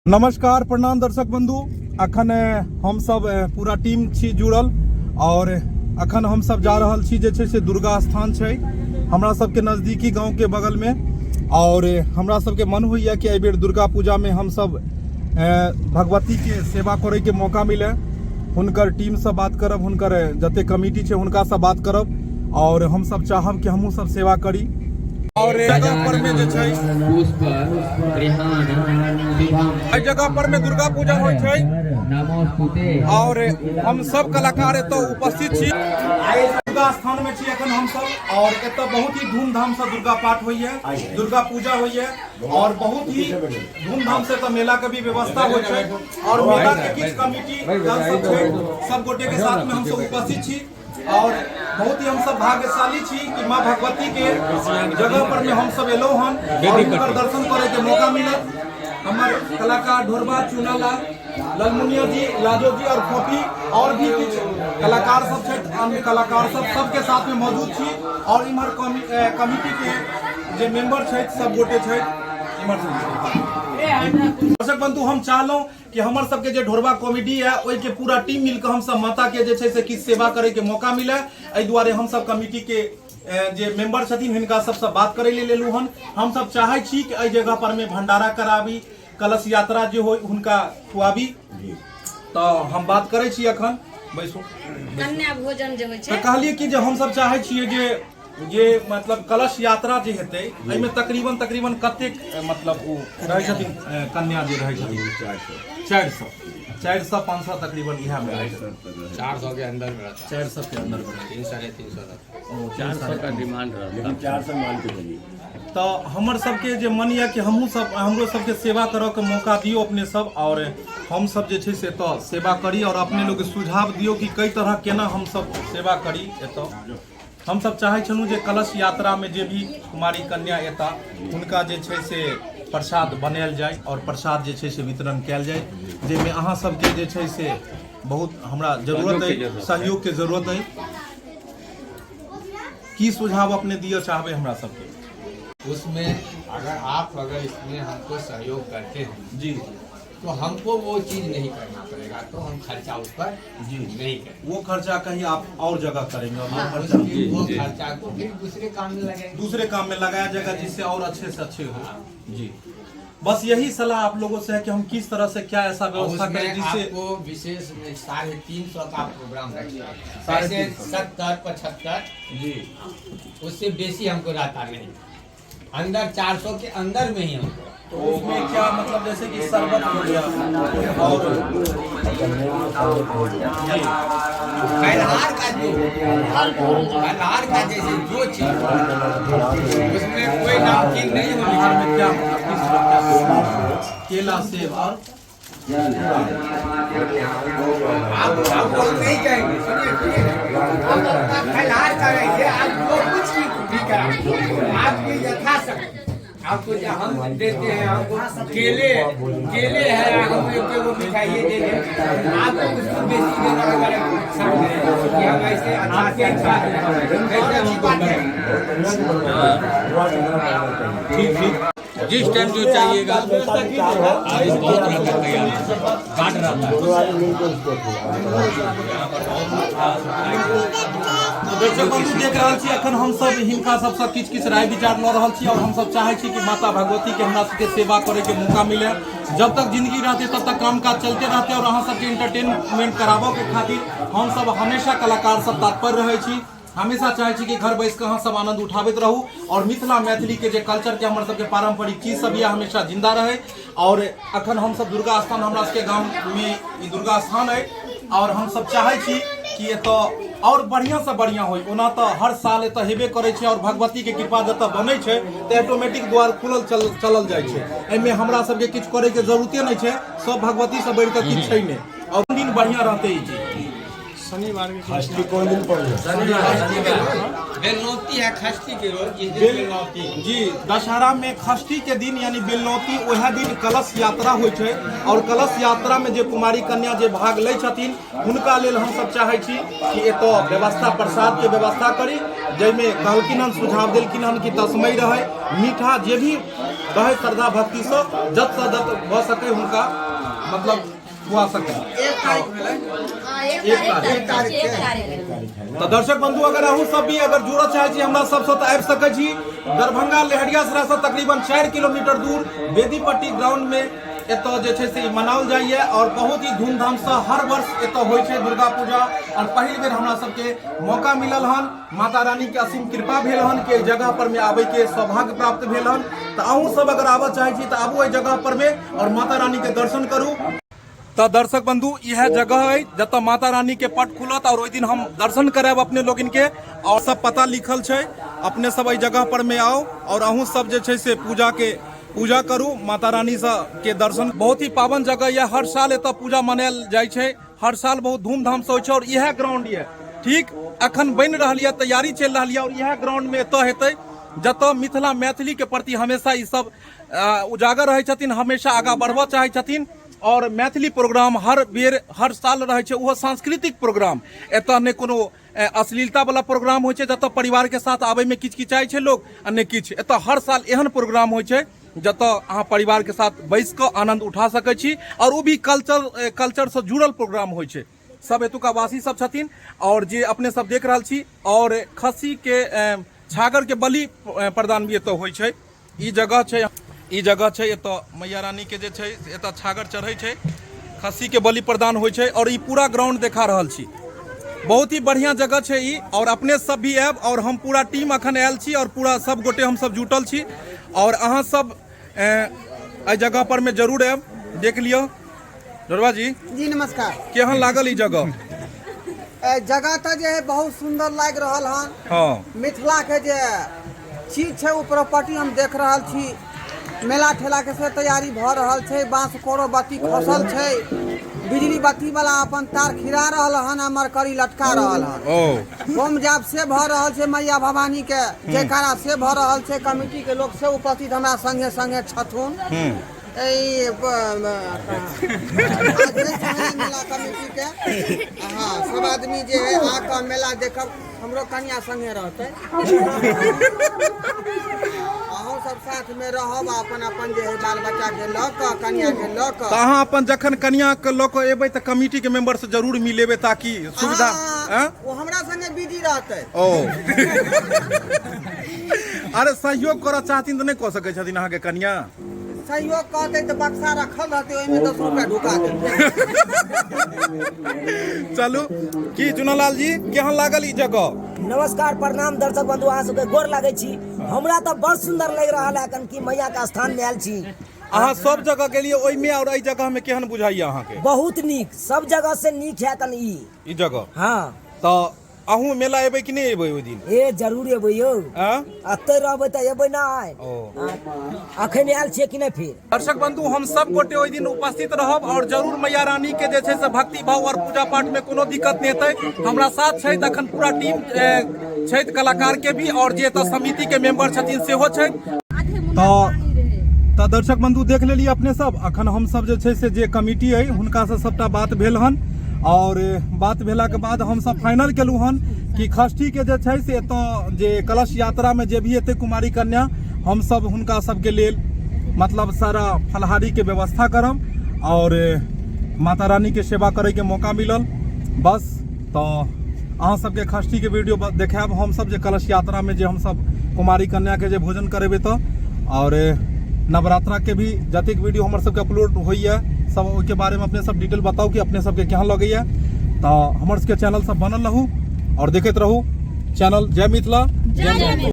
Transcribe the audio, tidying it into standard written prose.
नमस्कार प्रणाम दर्शक बंधु। अखन हम सब पूरा टीम छी जुड़ल और अखन हम सब जा रहल छी जे छै से दुर्गा स्थान छै हमरा सबके नजदीकी गांव के बगल में। और हमरा सबके मन होइया कि एहि बेर दुर्गा पूजा में हम सब भगवती के सेवा करे के मौका मिले। हुनकर टीम से बात करब, हुनकर जते कमिटी छै हुनका से बात करब और हम सब चाहब कि हमहू सब सेवा करी। और जगह पर में जे छै जगह पर में दुर्गा पूजा होइ छै और हम सब कलाकार एतऽ उपस्थित छी। दुर्गा स्थान में छी अखन हम सब और एतऽ बहुत ही धूमधाम से दुर्गा पाठ होइए, दुर्गा पूजा होइए और बहुत ही धूमधाम से मेला के भी व्यवस्था होइ छै और मेला के किछ कमिटी सब छै, सब गोटे के साथ में हम सब उपस्थित छी और बहुत ही हम सब भाग्यशाली छी कि माँ भगवती के जगह पर में हम सब एलो हन और उनकर दर्शन करे के मौका मिलत। हमारे कलाकार ढोरबा चुनालाल, ललमुनिया जी, लाजो जी और खोपी और भी कुछ कलाकार सब छै, अन्य कलाकार सब सबके साथ में मौजूद छी और इमहर कमिटी के जे मेंबर छै सब गोटे छै इमहर। दर्शक बंधु हम चाहलौं कि हमर सबके जे ढोरबा कॉमेडी है ओहि के पूरा टीम मिलकर हम सब माता के जे छै से किछ सेवा करे के मौका मिले। एहि दुआरे हम सब कमिटी के जे मेंबर छथिन हिनका सबसे बात करे ले लेलू हन। हम सब चाहे छी कि एहि जगह पर में भंडारा कराबी, कलश यात्रा जे होय हुनका खुआबी। तो हम बात करे छी अखन बैसू कन्या भोजन जे होय छै तो कहलिए कि जे हम सब चाहे छियै जे मतलब कलश यात्रा जे हेतै एहिमे तकरीबन कतेक मतलब वो रहै छथिन कन्या जे रहै छथिन 400-500 तकरीबन इहा में 400 के अंदर में रहता है, 400 के अंदर में 300-350 रहता 400 का डिमांड रहता, लेकिन 400 मान के चलिए। तो हमर सबके जे मन या कि हमहू सब हमरो सबके सेवा करऽ के मौका दियो अपने सब और हम सब जे छै से तो सेवा करी और अपने लोग सुझाव दियो कि कई तरह केना हम सब सेवा करी। एतऽ हम सब चाहे छलू जे कलश यात्रा में जे भी कुमारी कन्या एता हुनका जे छै से प्रसाद बनायल जाय और प्रसाद जे छै से वितरण कयल जाय, जेमे अहाँ सबके जे छै से बहुत हमरा जरूरत है, सहयोग के जरूरत है। की सुझाव अपने दियो चाहबे हमरा सबके उसमें अगर इसमें हमको सहयोग करते हैं जी तो हमको वो चीज नहीं करना पड़ेगा, तो हम खर्चा उस पर जी नहीं करेंगे। वो खर्चा कहीं आप और जगह करेंगे और वो खर्चा को फिर दूसरे काम में लगाएंगे, दूसरे काम में लगाया जाएगा जिससे और अच्छे से अच्छे हो। जी बस यही सलाह आप लोगों से है कि हम किस तरह से क्या ऐसा व्यवस्था करें जिससे आपको विशेष 350 का प्रोग्राम रखेंगे, 70-75 जी उससे बेसी हमको रहता नहीं, अंदर 400 के अंदर में ही हमको। तो उसमें क्या मतलब जैसे कि शरबत हो गया और फलहार का जैसे जो चीज उसमें कोई नामकीन नहीं बिहार होने में क्या मतलब किस तरह का केला सेब और आप नहीं कहेंगे, सुनिए फलहार करेंगे, आप वो कुछ भी करेंगे, आपकी यथाशक्ति आपको हम देते हैं, हमको केले है, हम वो मिठाई दे दें, आपको उसको बेसी देना पड़ेगा। हम ऐसे ठीक जिस टाइम जो चाहिएगा आज बहुत रहता है तैयार काट रहता है। देख रहल छी अखन हम सब हिनका सबसे किछ राय विचार ल रहल छी और हम सब चाहे छी कि माता भगवती के हमरा सबके सेवा करे के मौका मिले। जब तक जिंदगी रहते तब तक काम काज चलते रहते और अहाँ सबके इंटरटेनमेंट कराबो के खातिर हम सब हमेशा कलाकार सब तत्पर रहे छी। हमेशा चाहे छी कि घर बैस के अहाँ सब आनंद उठाबैत रहू और मिथिला मैथिली के जे कल्चर के हमर सबके पारंपरिक चीज सब ये हमेशा जिंदा रहे। और अखन हम सब दुर्गा स्थान हमरा सबके गांव में ई दुर्गा स्थान है और हम सब चाहे छी कि एतऽ और बढ़िया से बढ़िया होई। ओना तो हर साल एतऽ हेबे करे छै और भगवती के कृपा जतऽ बनै छै तो ऑटोमेटिक द्वार खुलल चलल जाय छै। एहिमे हमरा सबके किछ करे के जरूरते नहीं छै, सब भगवती से बढ़ के किछ छै नहीं और दिन बढ़िया रहते ही षष्ठी कौन दिन पड़े? बेलनौती है खष्टी के रोज, जिस दिन बेलनौती। जी, दशहरा में षष्ठी के दिन यानी बेलनौती वह दिन कलश यात्रा होइ छै और कलश यात्रा में जे कुमारी कन्या जे भाग लै छथिन हुनका लेल हम सब चाहै छी कि एतऽ व्यवस्था प्रसाद के व्यवस्था करी, जैमे कहलखिन हन सुझाव देलखिन हन कि तस्मै रहे मीठा जे भी रहे श्रद्धा भक्ति से जत से जत भ सके हुनका मतलब हुआ सके। एक तारीख तो दर्शक बंधु अगर अहूँ सब भी अगर जुड़ऽ चाहे छी हमरा सबसे तो आबि सकै छी। दरभंगा लहरियासराय से तकरीबन 4 किलोमीटर दूर बेदीपट्टी ग्राउंड में एतऽ जे छै से मनाओल जाइए और बहुत ही धूमधाम से हर वर्ष एतऽ होइ छै दुर्गा पूजा। और पहिल बेर हमरा सबके मौका मिलल हन, माता रानी के असीम कृपा भेल हन कि जगह पर में आबे के सौभाग्य प्राप्त भेल हन। तो अहूँ सब अगर आबऽ चाहे छी तो आबू एहि जगह पर में और माता रानी के दर्शन करू। तो दर्शक बंधु यह जगह है जत माता रानी के पट खुलत और ओहि दिन हम दर्शन कराब अपने लोगिन के और सब पता लिखल छै। अपने सब एहि जगह पर में आओ और अहूँ सब जे छै से पूजा करू, माता रानी के दर्शन। बहुत ही पावन जगह यह, हर साल एतऽ पूजा मनायल जाइ छै, हर साल बहुत धूमधाम से होइ छै। और यह ग्राउंड ये ठीक अखन बनि रहल यऽ, तैयारी चलि रहल यऽ और यह ग्राउंड में एतऽ हेतै जतऽ मिथिला मैथिली के प्रति हमेशा ई सब उजागर रहै छथिन, हमेशा आगाँ बढ़बऽ चाहै छथिन। और मैथिली प्रोग्राम हर बेर हर साल रहे छै, वो सांस्कृतिक प्रोग्राम। एतऽ ने कोनो अश्लीलता वाला प्रोग्राम होइ छै जतऽ परिवार के साथ आबे में किचकिचाइ छै लोग, आ ने किछ। एतऽ हर साल एहन प्रोग्राम होइ छै जतऽ अहाँ परिवार के साथ बैस कऽ आनंद उठा सकै छी और वो भी कल्चर से जुड़ल प्रोग्राम होइ छै। सब एतुका वासी सब छथिन और जे अपने सब देख रहल छी। और खस्सी के छागर के बलि प्रदान भी एतऽ होइ छै। ई जगह छै एतऽ मैया रानी के जे छै एतऽ छागर चढ़ै छै, खस्सी के बलि प्रदान होइ छै। और ई पूरा ग्राउंड देखा रहल छी, बहुत ही बढ़िया जगह छै ई। और अपने सब भी आयब और हम पूरा टीम अखन आयल छी और पूरा सब गोटे हम सब जुटल छी। और अहाँ सब एहि जगह पर में जरूर आयब, देख लियो। डोरवा जी नमस्कार। केहन लागल ई जगह? जगह तो जे है बहुत सुंदर लाग रहल हन। हाँ, मिथिला के जे चीज छै ओ प्रॉपर्टी हम देख रहल छी। मेला ठेला के से तैयारी भ रहल छै, बांस कोरो बत्ती खसल छै, बिजली बत्ती वाला अपन तार खिरा रहल हन, मरकरी लटका रहल हन। होम जाप से भ रहल छै, मैया भवानी के जयकारा से भ रहल छै। कमिटी के लोग से उपस्थित हमरा संगे संगे छथुन। मेला कमिटी के हाँ सब आदमी जे है आकर मेला देखब, हमरो कन्या संगे रहते। अहूँ सब साथ में रहब, अपन अपन जे है बाल बच्चा के ल क कन्या के ल क। अहाँ अपन जखन कन्या के ल क एबै त कमिटी के मेंबर से जरूर मिलेबै ताकि सुविधा। वो हमरा संगे बिजी रहते। ओ अरे सहयोग करऽ चाहथिन तो नहीं कऽ सकै छथिन अहाँ के कन्या? सहयोग कहते तो बक्सा रखल रहते, ओहिमे 10 रुपया ढुका देते। चलू की चुनालाल जी केहन लागल ई जगह? नमस्कार, प्रणाम दर्शक बंधु, अहाँ सबके गोर लागै छी। हमरा तो बड़ सुंदर लग रहा है कन की मैया के स्थान में आयल छी। अहाँ सब जगह गेलिए, ओहि में और एहि जगह में केहन बुझाइया अहाँ के? बहुत नीक, सब जगह से नीक है कन ई जगह। हाँ, तो अहूँ मेला एबै कि नहीं एबै ओहि दिन? ए जरूर एबै यौ, अते रहबै त एबै ना। अखन आयल छियै कि नहीं? फिर दर्शक बंधु हम सब गोटे ओहि दिन उपस्थित रहब और जरूर मैया रानी के जे छै से भक्ति भाव और पूजा पाठ में कोनो दिक्कत नहीं हेतै। हमरा साथ छै अखन पूरा टीम छै, कलाकार के भी और जे एतऽ समिति के मेंबर छथिन सेहो छै। तो दर्शक बंधु देख लेलिए अपने सब। अखन हम सब जे छै से जे कमिटी है हुनका से सबटा बात भेल हन और बात भेला के बाद हम सब फाइनल केलू हन कि षष्ठी के जे छै से एतऽ जे कलश यात्रा में जे भी एतै कुमारी कन्या, हम सब हुनका सबके लेल मतलब सारा फलहारी के व्यवस्था करब और माता रानी के सेवा करे के मौका मिलल बस। तो अहाँ सबके षष्ठी के वीडियो देखाब हम सब जे कलश यात्रा में जे हम सब कुमारी कन्या के जे भोजन करेबै तो। और नवरात्रा के भी जतेक वीडियो हमर सबके अपलोड होइए सब ओके बारे में अपने सब डिटेल बताओ कि अपने सबके केहन लगैया। तो हमर सबके चैनल सब बनल रहू और देखते रहू चैनल जय मिथिला जय।